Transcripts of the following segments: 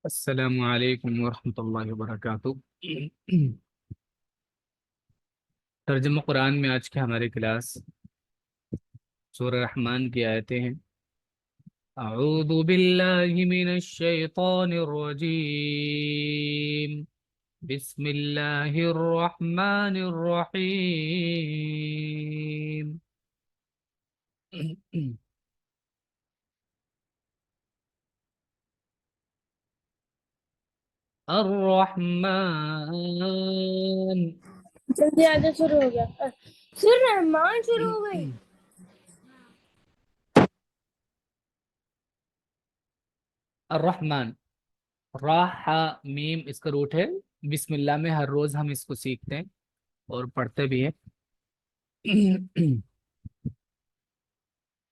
السلام علیکم ورحمۃ اللہ وبرکاتہ۔ ترجمہ قرآن میں آج کی ہماری کلاس سورہ رحمان کی آیتیں ہیں۔ اعوذ باللہ من الشیطان الرجیم، بسم اللہ الرحمن الرحیم۔ الرحمن، جلدی آگے شروع ہو گیا سر رحمان شروع ہو گئی۔ الرحمن، راہ میم اس کا روٹ ہے۔ بسم اللہ میں ہر روز ہم اس کو سیکھتے ہیں اور پڑھتے بھی ہیں۔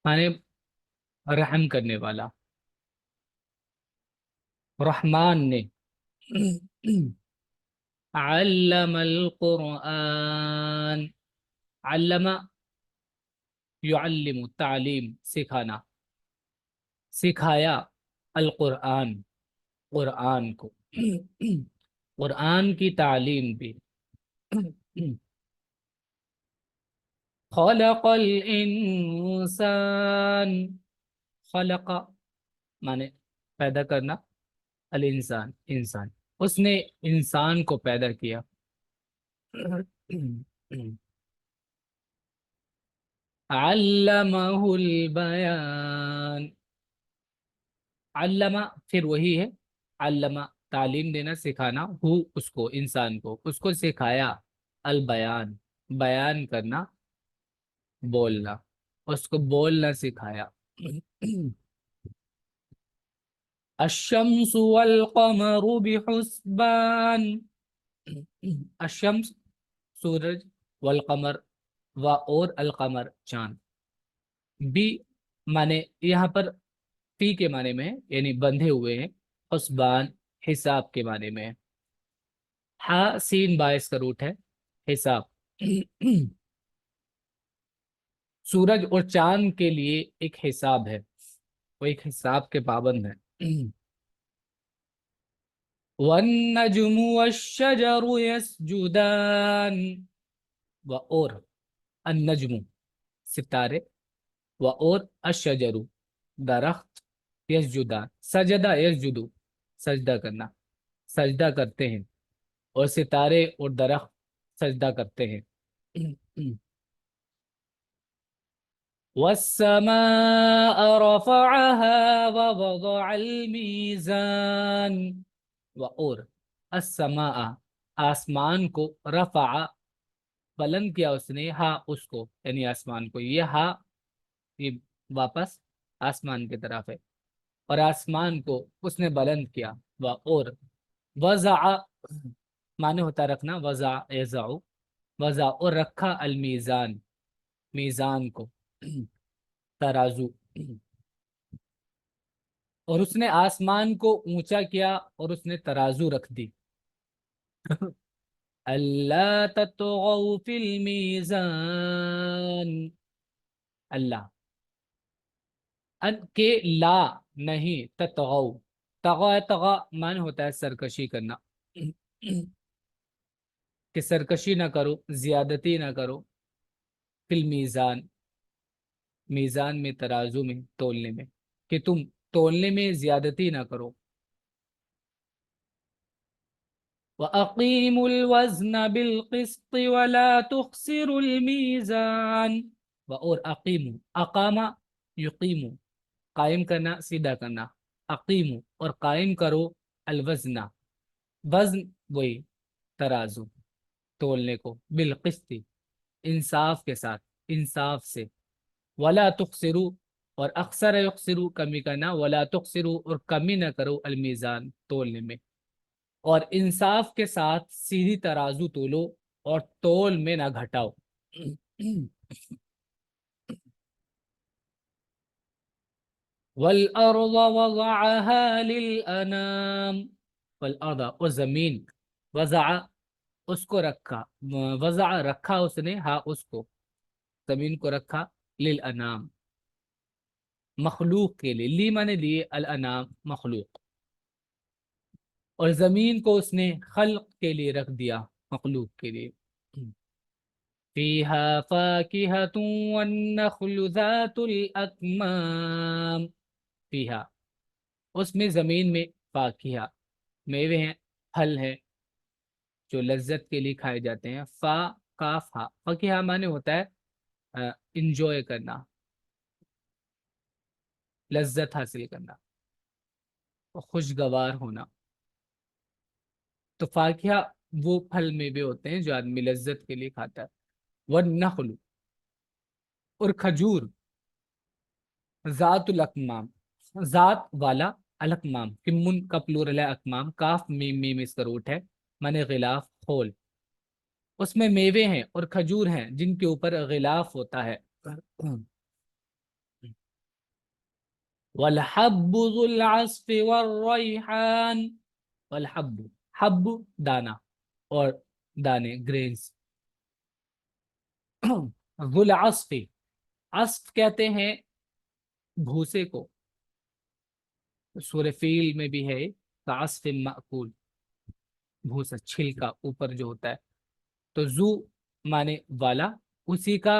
مانے رحم کرنے والا۔ رحمان نے علم القرآن، علم یعلم تعلیم سکھانا، سکھایا القرآن قرآن کو، قرآن کی تعلیم بھی۔ خلق الانسان، خلق مانے پیدا کرنا، الانسان انسان، اس نے انسان کو پیدا کیا۔ علمہ البیان، علمہ پھر وہی ہے، علمہ تعلیم دینا سکھانا، ہو اس کو انسان کو، اس کو سکھایا، البیان بیان کرنا بولنا، اس کو بولنا سکھایا۔ الشمس والقمر بحسبان، الشمس سورج، والقمر و اور القمر چاند، بھی مانے یہاں پر فی کے معنی میں ہے، یعنی بندھے ہوئے ہیں، حسبان حساب کے معنی میں ہے۔ ہا سین باعث کا روٹ ہے حساب۔ سورج اور چاند کے لیے ایک حساب ہے، وہ ایک حساب کے پابند ہے۔ والنجم والشجر يسجدان، و اور النجم ستارے، و اور الشجر درخت، یسجدان سجدہ یسجدو سجدہ کرنا، سجدہ کرتے ہیں، اور ستارے اور درخت سجدہ کرتے ہیں۔ والسماء رفعها ووضع الميزان، و اور السماء آسمان کو، رفع بلند کیا اس نے، ہا اس کو یعنی آسمان کو، یہ ہا یہ واپس آسمان کی طرف ہے، اور آسمان کو اس نے بلند کیا۔ و اور وضع معنی ہوتا رکھنا، وضع یضع، وضع اور رکھا، المیزان میزان کو، ترازو، اور اس نے آسمان کو اونچا کیا اور اس نے ترازو رکھ دی۔ اللہ تطغوا فی المیزان، اللہ ان کے لا نہیں، تطغوا، تغا تغا مان ہوتا ہے سرکشی کرنا، کہ سرکشی نہ کرو، زیادتی نہ کرو، فی المیزان میزان میں، ترازو میں، تولنے میں، کہ تم تولنے میں زیادتی نہ کرو۔ وَأَقِيمُوا الْوَزْنَ بِالْقِسْطِ وَلَا تُخْسِرُوا الْمِيزَانَ، اور اقیمو، اقامہ یقیمو قائم کرنا، سیدھا کرنا، اقیمو اور قائم کرو، الوزن وزن وہی ترازو تولنے کو، بالقسط انصاف کے ساتھ، انصاف سے، ولا تخسرو اور اکثر یخسرو کمی کرنا، ولا تخسرو اور کمی نہ کرو، المیزان تولنے میں، اور انصاف کے ساتھ سیدھی ترازو تولو اور تول میں نہ گھٹاؤ۔ والارض وضعها للانام، والارض اور زمین، وضع اس کو رکھا، وضع رکھا اس نے، ہاں اس کو زمین کو رکھا، للانام مخلوق کے لیے، لی مانے لیے، الانام مخلوق، اور زمین کو اس نے خلق کے لیے رکھ دیا، مخلوق کے لیے. فیہا فاکہۃ والنخل ذات الاکمام. فیہا، اس میں زمین میں، فاکہہ میوے ہیں، پھل ہیں جو لذت کے لیے کھائے جاتے ہیں. فا کاف ہا، فاکہہ معنی ہوتا ہے انجوائے کرنا، لذت حاصل کرنا، خوشگوار ہونا. تو فاکہہ وہ پھل میوے ہوتے ہیں جو آدمی لذت کے لیے کھاتا ہے. والنخل، اور کھجور، ذات الاکمام، ذات والا، الاکمام کمن کا پلورل ہے اکمام، کاف میم میم اس کا روٹ ہے، مانے غلاف، کھول. اس میں میوے ہیں اور کھجور ہیں جن کے اوپر غلاف ہوتا ہے. والحب ذو العصف والریحان. والحب، حب دانا، اور دانے گرینز. ذو العصف، عصف کہتے ہیں بھوسے کو، سورہ فیل میں بھی ہے کعصف مأکول، بھوسا چھلکا اوپر جو ہوتا ہے. تو زو مانے والا، اسی کا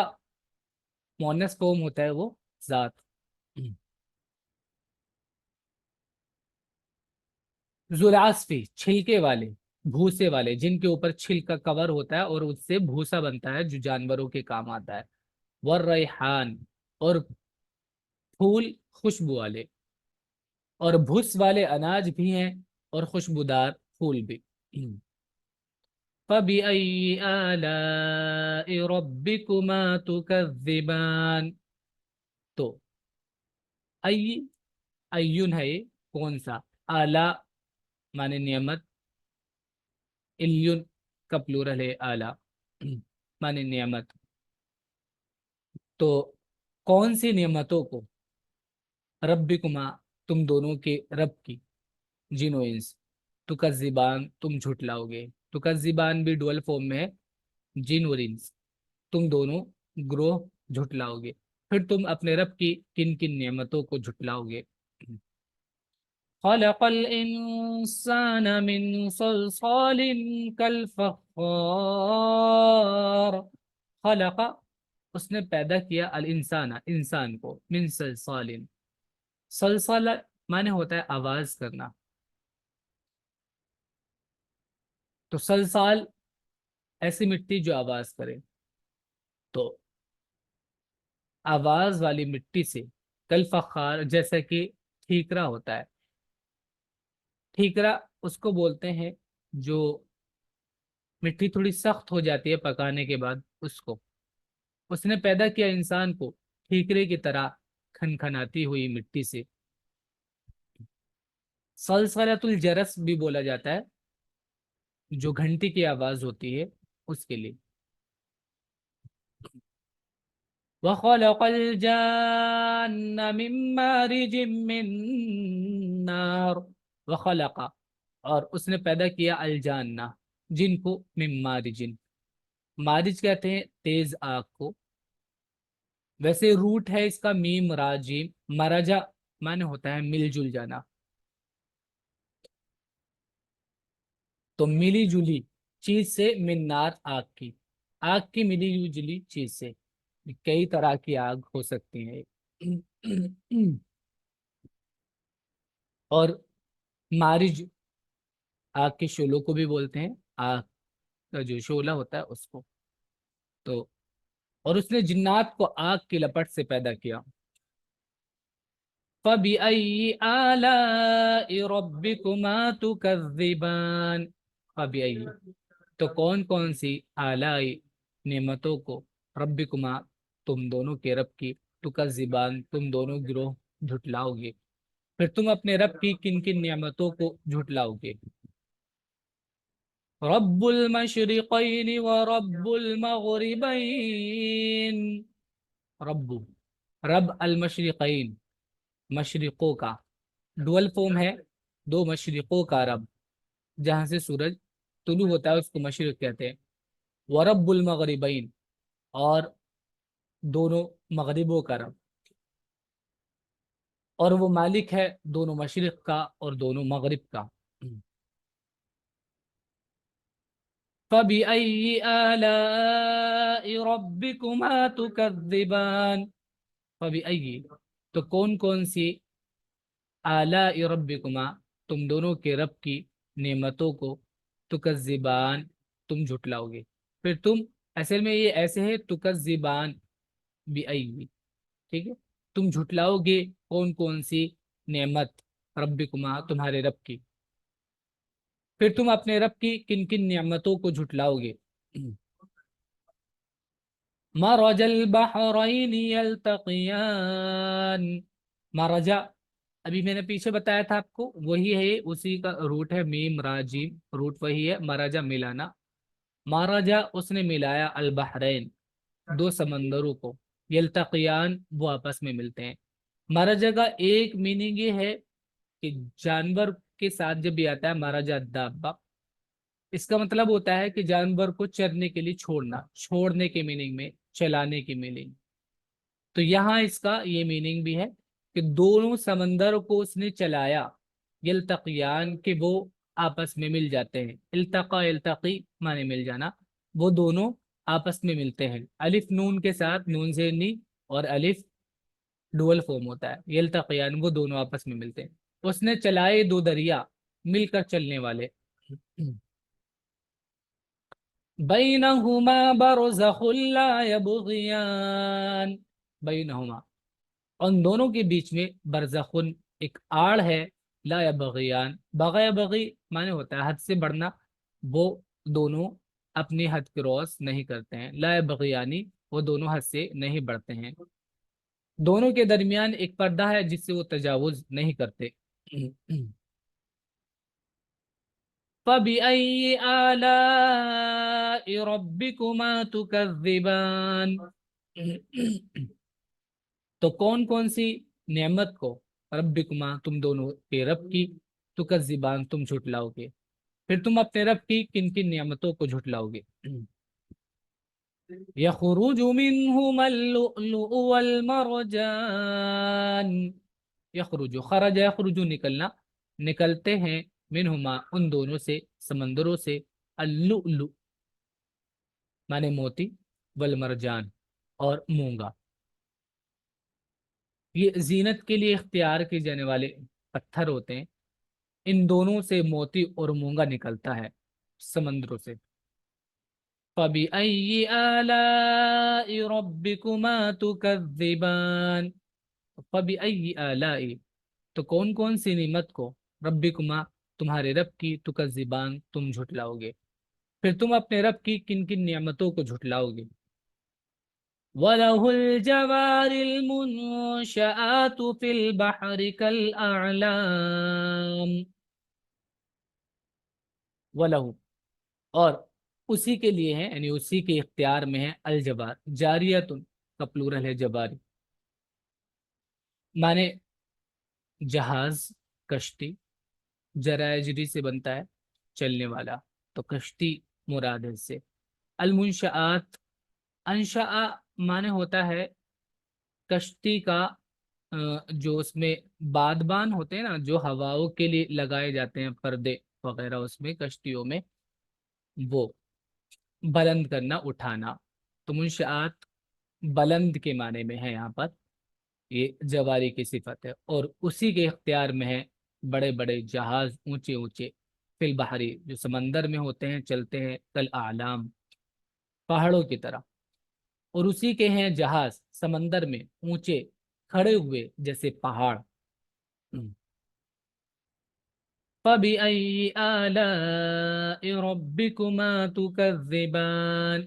مونس فارم ہوتا ہے وہ ذات. ذو العصف، چھلکے والے، بھوسے والے، جن کے اوپر چھلکا کور ہوتا ہے اور اس سے بھوسا بنتا ہے جو جانوروں کے کام آتا ہے. والریحان، اور پھول خوشبو والے، اور بھس والے اناج بھی ہیں اور خوشبودار پھول بھی. فَبِأَيِّ آلَاءِ رَبِّكُمَا تُكَذِّبَانِ. تو ایون ہے یہ کون سا، اعلیٰ مانے نعمت، الیون کا پلورل ہے اعلیٰ مانے نعمت. تو کون سی نعمتوں کو، ربکما تم دونوں کے رب کی، جن و انس، تکذبان تم جھٹلاؤ گے. تکذبان بھی ڈوئل فارم میں ہے، جن اور انس تم دونوں گروہ جھٹلاؤ گے. پھر تم اپنے رب کی کن کن نعمتوں کو جھٹلاؤ گے. خلق الانسان من صلصال کالفخار. خلق، اس نے پیدا کیا، الانسان انسان کو، من صلصال، صلصال معنی ہوتا ہے آواز کرنا. تو صلصال ایسی مٹی جو آواز کرے. تو آواز والی مٹی سے، کل فخار جیسا کہ ٹھیکرا ہوتا ہے. ٹھیکرا اس کو بولتے ہیں جو مٹی تھوڑی سخت ہو جاتی ہے پکانے کے بعد، اس کو. اس نے پیدا کیا انسان کو ٹھیکرے کی طرح کھنکھناتی ہوئی مٹی سے. سلسلۃ الجرس بھی بولا جاتا ہے، جو گھنٹی کی آواز ہوتی ہے اس کے لیے. وَخَلَقَ الْجَانَّ مِن مَّارِجٍ مِّن نَّارٍ. وَخَلَقَ، اور اس نے پیدا کیا، الجانہ جن کو، من مارج، مارج کہتے ہیں تیز آگ کو. ویسے روٹ ہے اس کا میم راجیم، مرجا معنی ہوتا ہے مل جل جانا. تو ملی جلی چیز سے، من نار آگ کی، آگ کی ملی جلی چیز سے. کئی طرح کی آگ ہو سکتی ہے. اور مارج آگ کے شعلوں کو بھی بولتے ہیں، آگ کا جو شعلہ ہوتا ہے اس کو. تو اور اس نے جنات کو آگ کی لپٹ سے پیدا کیا. فَبِأَيِّ آلَاءِ رَبِّكُمَا تُكَذِّبَانِ. فَبِأَيِّ، تو کون کون سی، آلائی نعمتوں کو، ربکما تم دونوں کے رب کی، تکذبان تم دونوں گروہ جھٹلاؤ گے. پھر تم اپنے رب کی کن کن نعمتوں کو جھٹلاؤ گے. رب المشرقین ورب المغربین. رب، رب المشرقین مشرقوں کا، ڈول فارم ہے، دو مشرقوں کا رب، جہاں سے سورج طلوع ہوتا ہے اس کو مشرق کہتے ہیں. ورب المغربین، اور دونوں مغربوں کا رب، اور وہ مالک ہے دونوں مشرق کا اور دونوں مغرب کا. فَبِأَيِّ آلَاءِ رَبِّكُمَا تُكَذِّبَانِ فَبِأَيِّ تو کون کون سی آلاء ربکما تم دونوں کے رب کی نعمتوں کو تکذبان تم جھٹلاؤ گے. پھر تم اصل میں یہ ایسے ہے تکذبان بِأَيِّ ٹھیک ہے تم جھٹلاؤ گے کون کون سی نعمت ربکما تمہارے رب کی. پھر تم اپنے رب کی کن کن نعمتوں کو جھٹلاؤ گے. مرج البحرین یلتقیان مرجا ابھی میں نے پیچھے بتایا تھا آپ کو وہی ہے اسی کا روٹ ہے میم راجیم روٹ وہی ہے مرجا ملانا. مارجا اس نے ملایا البحرین دو سمندروں کو یلتقیان وہ آپس میں ملتے ہیں. مرجا کا ایک میننگ یہ ہے کہ جانور کے ساتھ جب بھی آتا ہے مرجا دابا اس کا مطلب ہوتا ہے کہ جانور کو چرنے کے لیے چھوڑنے کے میننگ میں چلانے کی میننگ. تو یہاں اس کا یہ میننگ بھی ہے کہ دونوں سمندر کو اس نے چلایا یلتقیان کہ وہ آپس میں مل جاتے ہیں. التقا یلتقی معنی مل جانا وہ دونوں آپس میں ملتے ہیں. الف نون کے ساتھ نون زینی اور الف ڈوئل فارم ہوتا ہے. یلتقیان وہ دونوں آپس میں ملتے ہیں. اس نے چلائے دو دریا مل کر چلنے والے. بینہما برزخ لا یبغیان بینہما ان دونوں کے بیچ میں برزخن ایک آڑ ہے. لا یبغیان بغی بغی معنی ہوتا ہے حد سے بڑھنا وہ دونوں اپنی حد کراس نہیں کرتے ہیں. لا یبغیانی وہ دونوں حد سے نہیں بڑھتے ہیں. دونوں کے درمیان ایک پردہ ہے جس سے وہ تجاوز نہیں کرتے. فَبِأَيِّ آلَاءِ رَبِّكُمَا تُكَذِّبَانِ تو کون کون سی نعمت کو ربکما تم دونوں کے رب کی تکذبان تم جھٹلاؤ گے. پھر تم اپنے رب کی کن کن نعمتوں کو جھٹلاؤ گے. یخرج منہما اللؤلؤ والمرجان یخرج خرج یخرج نکلنا نکلتے ہیں منہما ان دونوں سے سمندروں سے اللؤلؤ مانے موتی والمرجان اور مونگا. یہ زینت کے لیے اختیار کیے جانے والے پتھر ہوتے ہیں. ان دونوں سے موتی اور مونگا نکلتا ہے سمندروں سے. فَبِأَيِّ آلَاءِ رَبِّكُمَا تُكَذِّبَانِ فَبِأَيِّ آلَاءِ تو کون کون سی نعمت کو ربکما تمہارے رب کی تکذبان تم جھٹلاؤ گے. پھر تم اپنے رب کی کن کن نعمتوں کو جھٹلاؤ گے. وَلَهُ الْجَوَارِ الْمُنشَآتُ فِي الْبَحْرِ كَالْأَعْلَامِ وَلَهُ اور اسی کے لیے ہے یعنی اسی کے اختیار میں ہے الجوار جاریتن کا پلورل ہے جواری مانے جہاز کشتی جرائجری سے بنتا ہے چلنے والا تو کشتی مراد ہے سے. المنشآت انشاء مانے ہوتا ہے کشتی کا جو اس میں بادبان ہوتے ہیں نا جو ہواؤں کے لیے لگائے جاتے ہیں پردے وغیرہ اس میں کشتیوں میں وہ بلند کرنا اٹھانا. تو منشآت بلند کے معنی میں ہے. یہاں پر یہ جواری کی صفت ہے اور اسی کے اختیار میں ہے بڑے بڑے جہاز اونچے اونچے فی البحری جو سمندر میں ہوتے ہیں چلتے ہیں کل اعلام پہاڑوں کی طرح. اور اسی کے ہیں جہاز سمندر میں اونچے کھڑے ہوئے جیسے پہاڑ. فَبِأَيِّ آلَاءِ رَبِّكُمَا تُكَذِّبَانِ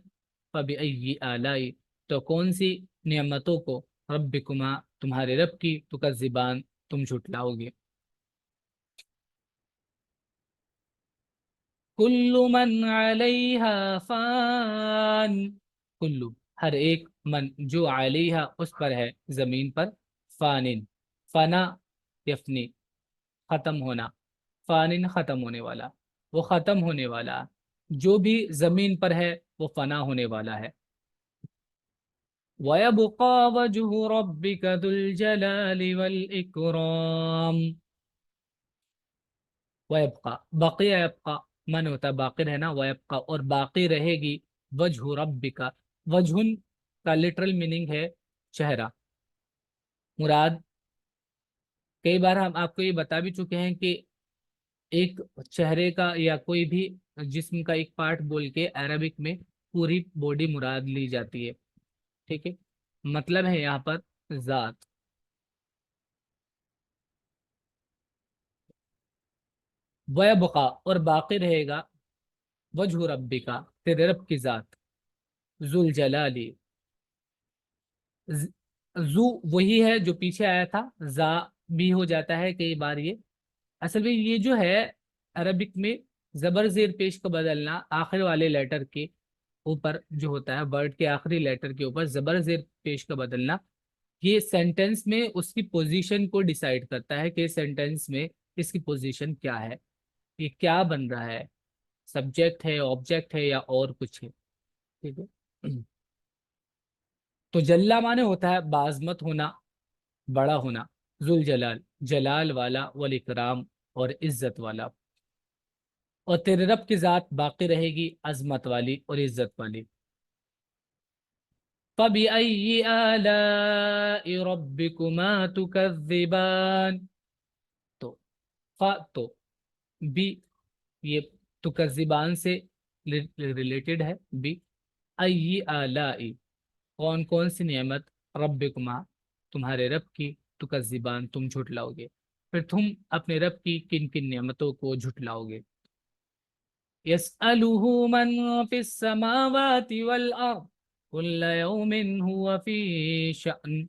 فَبِأَيِّ آلَاءِ تو کون سی نعمتوں کو ربکما تمہارے رب کی تکذبان تم جھٹلاؤ گے. کل من علیہا فان کلو ہر ایک من جو علیہا اس پر ہے زمین پر فانن فنا یفنی ختم ہونا فانن ختم ہونے والا وہ ختم ہونے والا جو بھی زمین پر ہے وہ فنا ہونے والا ہے. وَيَبْقَى وَجْهُ رَبِّكَ ذُو الْجَلَالِ وَالْإِكْرَامِ وَيَبْقَى بقي يبقى من ہوتا ہے باقی رہنا، ویبقا اور باقی رہے گی، وجہ ربک، وجہن کا لٹرل میننگ ہے چہرہ، مراد کئی بار ہم آپ کو یہ بتا بھی چکے ہیں کہ ایک چہرے کا یا کوئی بھی جسم کا ایک پارٹ بول کے عربک میں پوری باڈی مراد لی جاتی ہے، ٹھیک ہے، مطلب ہے یہاں پر ذات۔ وَيَبْقَى اور باقی رہے گا، وجہ ربک تیرے رب کی ذات، ذو الجلالی، زو وہی ہے جو پیچھے آیا تھا، زا بھی ہو جاتا ہے کئی بار، یہ اصل میں یہ جو ہے عربک میں زبر زیر پیش کا بدلنا، آخر والے لیٹر کے اوپر جو ہوتا ہے، ورڈ کے آخری لیٹر کے اوپر زبر زیر پیش کا بدلنا، یہ سینٹنس میں اس کی پوزیشن کو ڈیسائیڈ کرتا ہے کہ سینٹنس میں اس کی پوزیشن کیا ہے، یہ کیا بن رہا ہے، سبجیکٹ ہے، آبجیکٹ ہے، یا اور کچھ ہے، ٹھیک ہے۔ تو جلا مانے ہوتا ہے بعظمت ہونا، بڑا ہونا، ذوالجلال جلال والا، والاکرام اور عزت والا، اور تیرے رب کی ذات باقی رہے گی، عظمت والی اور عزت والی۔ فَبِأَيِّ آلَاءِ رَبِّكُمَا تُكَذِّبَانِ، تو تو بھی یہ تکذبان سے ریلیٹڈ ہے، بھی ای آلائی کون کون سی نعمت، ربکما تمہارے رب کی، تکذبان تم جھٹلاؤ گے، پھر تم اپنے رب کی کن کن نعمتوں کو جھٹلاؤ گے۔ یسألہ من فی السماوات والارض کل یوم ہوا فی شأن،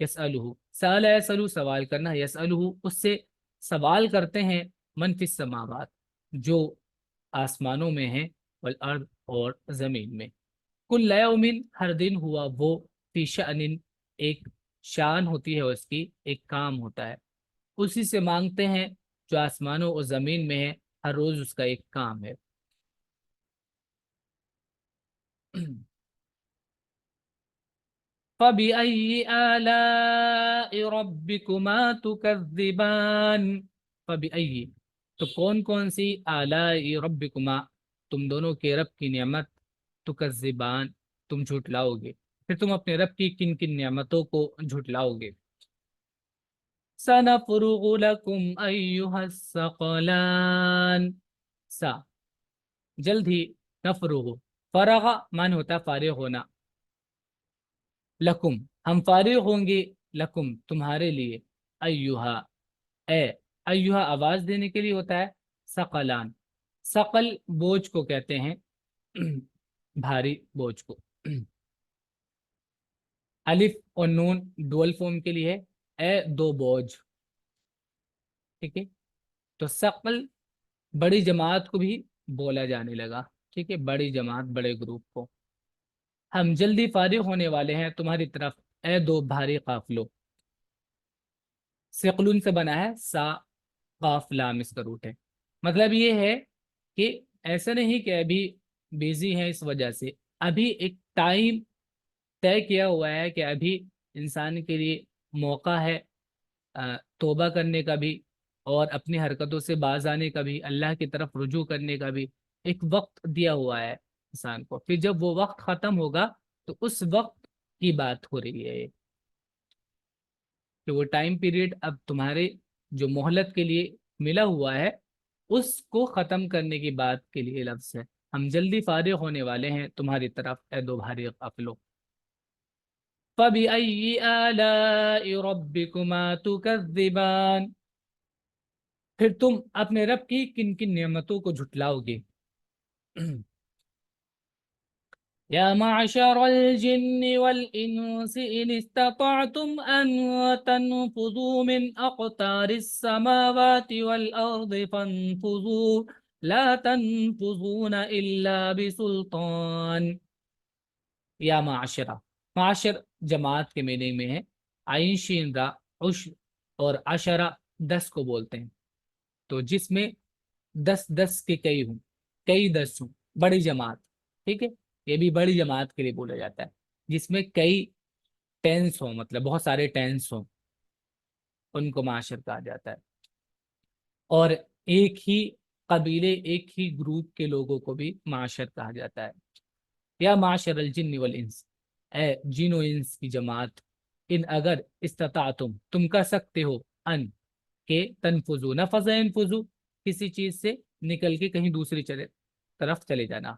یسألہ سأل یسألہ سوال کرنا، یسألہ اس سے سوال کرتے ہیں، من فی السماوات جو آسمانوں میں ہیں، والارض اور زمین میں، کل یوم ہر دن، ہوا وہ، فی شأن ایک شان ہوتی ہے اس کی، ایک کام ہوتا ہے، اسی سے مانگتے ہیں جو آسمانوں اور زمین میں ہے، ہر روز اس کا ایک کام ہے۔ فَبِأَيِّ آلَاءِ رَبِّكُمَا تُكَذِّبَانِ، فَبِأَيِّ تو کون کون سی، آلاء ربکما تم دونوں کے رب کی نعمت، تکذبان تم جھٹلاؤ گے، پھر تم اپنے رب کی کن کن نعمتوں کو جھٹلاؤ گے۔ سَنَفْرُغُ لَكُمْ أَيُّهَا الثَّقَلَانِ، سا جلد ہی، نفرغ فرغ مان ہوتا فارغ ہونا، لکم ہم فارغ ہوں گے، لکم تمہارے لیے، ایوہا اے، ایوہا آواز دینے کے لیے ہوتا ہے، ثقلان ثقل بوجھ کو کہتے ہیں، بھاری بوجھ کو، الف اور نون ڈوئل فارم کے لیے ہے، اے دو بوجھ، ٹھیک ہے، تو ثقل بڑی جماعت کو بھی بولا جانے لگا، ٹھیک ہے، بڑی جماعت بڑے گروپ کو، ہم جلدی فارغ ہونے والے ہیں تمہاری طرف، اے دو بھاری قافلوں، ثقلن سے بنا ہے، سا قاف لام اس کا روٹ ہے، مطلب یہ ہے کہ ایسا نہیں کہ ابھی بیزی ہیں اس وجہ سے، ابھی ایک ٹائم طے کیا ہوا ہے کہ ابھی انسان کے لیے موقع ہے توبہ کرنے کا بھی، اور اپنی حرکتوں سے باز آنے کا بھی، اللہ کی طرف رجوع کرنے کا بھی ایک وقت دیا ہوا ہے انسان کو، پھر جب وہ وقت ختم ہوگا تو اس وقت کی بات ہو رہی ہے یہ، کہ وہ ٹائم پیریڈ اب تمہارے جو مہلت کے لیے ملا ہوا ہے اس کو ختم کرنے کی بات کے لیے لفظ ہے، ہم جلدی فارغ ہونے والے ہیں تمہاری طرف، اے دو بھاری قافلوں۔ فَبِأَيِّ آلَاءِ رَبِّكُمَا تُكَذِّبَانِ پھر تم اپنے رب کی کن کن نعمتوں کو جھٹلاؤ گے۔ یا معشر الجن والانس ان استطعتم ان تنفذوا من اقطار السماوات والارض فانفذوا لا تنفذون الا بسلطان۔ یا معاشرہ، معاشر جماعت کے معنی میں ہے، عین شین را، عشر اور عشرہ 10 کو بولتے ہیں، تو جس میں 10 کے کئی ہوں، کئی 10 ہوں، بڑی جماعت، ٹھیک ہے، یہ بھی بڑی جماعت کے لیے بولا جاتا ہے، جس میں کئی ٹینس ہوں، مطلب بہت سارے ٹینس ہوں، ان کو معاشر کہا جاتا ہے، اور ایک ہی قبیلے ایک ہی گروپ کے لوگوں کو بھی معاشر کہا جاتا ہے. یا معاشر الجن والانس، اے جن و انس کی جماعت، ان اگر استطاعتم تم کر سکتے ہو، ان کہ تنفذو نفذ انفذو کسی چیز سے نکل کے کہیں دوسری طرف چلے جانا،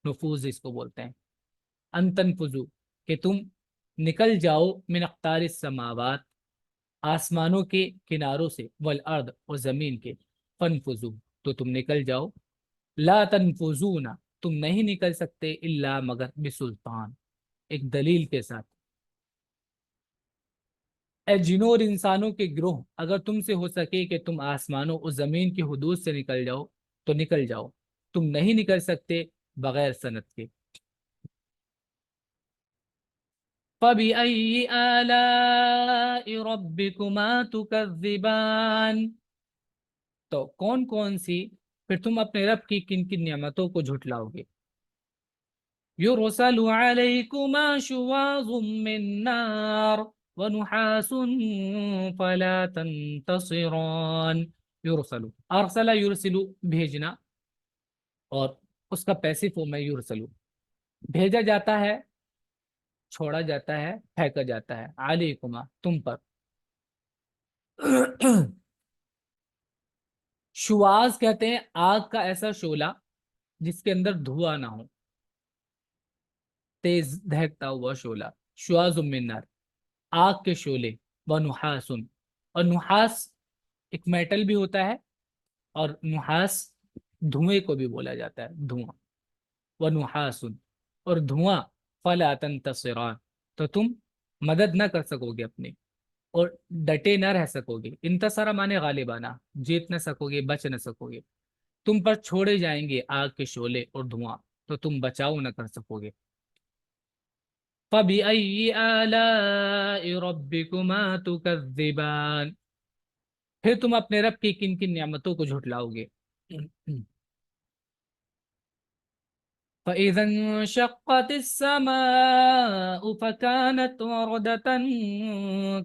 نفوذ اس کو بولتے ہیں. ان تنفذو کہ تم نکل جاؤ، من اقطار السماوات آسمانوں کے کناروں سے، والارض اور زمین کے، فنفذو تو تم نکل جاؤ، لا تنفذون تم نہیں نکل سکتے، الا مگر بسلطان ایک دلیل کے ساتھ. اے جنوں اور انسانوں کے گروہ، اگر تم سے ہو سکے کہ تم آسمانوں اور زمین کی حدود سے نکل جاؤ تو نکل جاؤ، تم نہیں نکل سکتے بغیر سند کے. فَبِأَيِّ آلَاءِ رَبِّكُمَا تُكَذِّبَانِ تو کون کون سی پھر تم اپنے رب کی کن کن نعمتوں کو جھٹلاؤ گے. يُرْسَلُ عَلَيْكُمَا شُوَاظٌ مِّن نَّارٍ وَنُحَاسٌ فَلَا تَنتَصِرَانِ. یورسلو ارسلہ یورسلو بھیجنا، اور اس کا پیسو فارم ہے یورسلو، بھیجا جاتا ہے، چھوڑا جاتا ہے، پھینکا جاتا ہے، علیکما تم پر. شواز کہتے ہیں آگ کا ایسا شعلہ جس کے اندر دھواں نہ ہو، تیز دہکتا ہوا شعلہ. شواز من نار آگ کے شعلے، ونحاس اور نحاس ایک میٹل بھی ہوتا ہے، اور نحاس دھوئیں کو بھی بولا جاتا ہے، دھواں. ونحاس اور دھواں، فلا تنتصران تو تم مدد نہ کر سکو گے اپنی، اور ڈٹے نہ رہ سکو گے. انتصارہ مانے غالبانہ، جیت نہ سکو گے، بچ نہ سکو گے. تم پر چھوڑے جائیں گے آگ کے شعلے اور دھواں تو تم بچاؤ نہ کر سکو گے. فَبِأَيِّ آلَاءِ رَبِّكُمَا تُكَذِّبَانِ پھر تم اپنے رب کی کن کن نعمتوں کو جھٹلاؤ گے. فَإِذَا انشَقَّتِ السَّمَاءُ فَكَانَتْ وَرْدَةً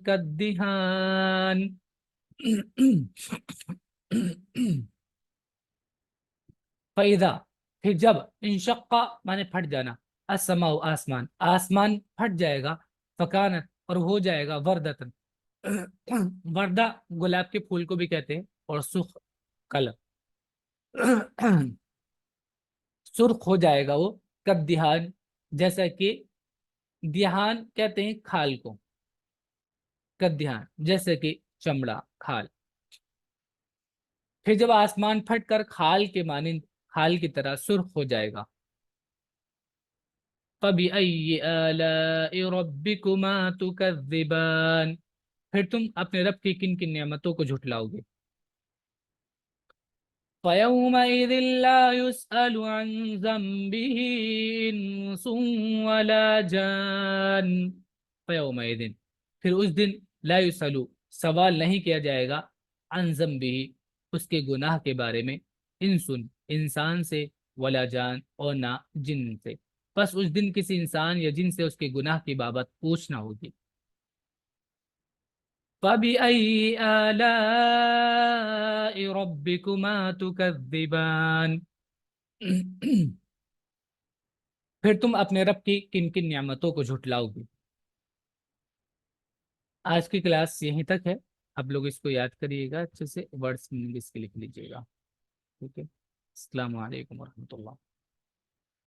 كَالدِّهَانِ فَإِذَا پھر جب، انشقہ مانے پھٹ جانا، السماء آسمان، آسمان پھٹ جائے گا، فکانت اور ہو جائے گا، وردتن وردہ گلاب کے پھول کو بھی کہتے ہیں، اور سرخ کلر سرخ ہو جائے گا وہ، کب دہان جیسا کہ، دہان کہتے ہیں کھال کو، کب دہان جیسے کہ چمڑا، کھال. پھر جب آسمان پھٹ کر کھال کے مانند، کھال کی طرح سرخ ہو جائے گا. فَبِأَيِّ آلَاءِ رَبِّكُمَا تُكَذِّبَانِ پھر تم اپنے رب کی کن کن نعمتوں کو جھٹلاؤ گے. فَيَوْمَئِذٍ لَا يُسْأَلُ عَنْ ذَنبِهِ إِنسٌ وَلَا جَانٌ فَيَوْمَئِذٍ پھر اس دن، لا يُسْأَلُ سوال نہیں کیا جائے گا، عن ذنبه اس کے گناہ کے بارے میں، انسن انسان سے، ولا جان اور نہ جن سے. بس اس دن کسی انسان یا جن سے اس کے گناہ کی بابت پوچھنا ہوگی. فَبِأَيِّ آلَاءِ رَبِّكُمَا تُكَذِّبَانِ پھر تم اپنے رب کی کن کن نعمتوں کو جھٹلاؤ گے. آج کی کلاس یہیں تک ہے. آپ لوگ اس کو یاد کریے گا، اچھے سے ورڈس میننگ اس کے لکھ لیجیے گا. ٹھیک ہے. السلام علیکم ورحمۃ اللہ.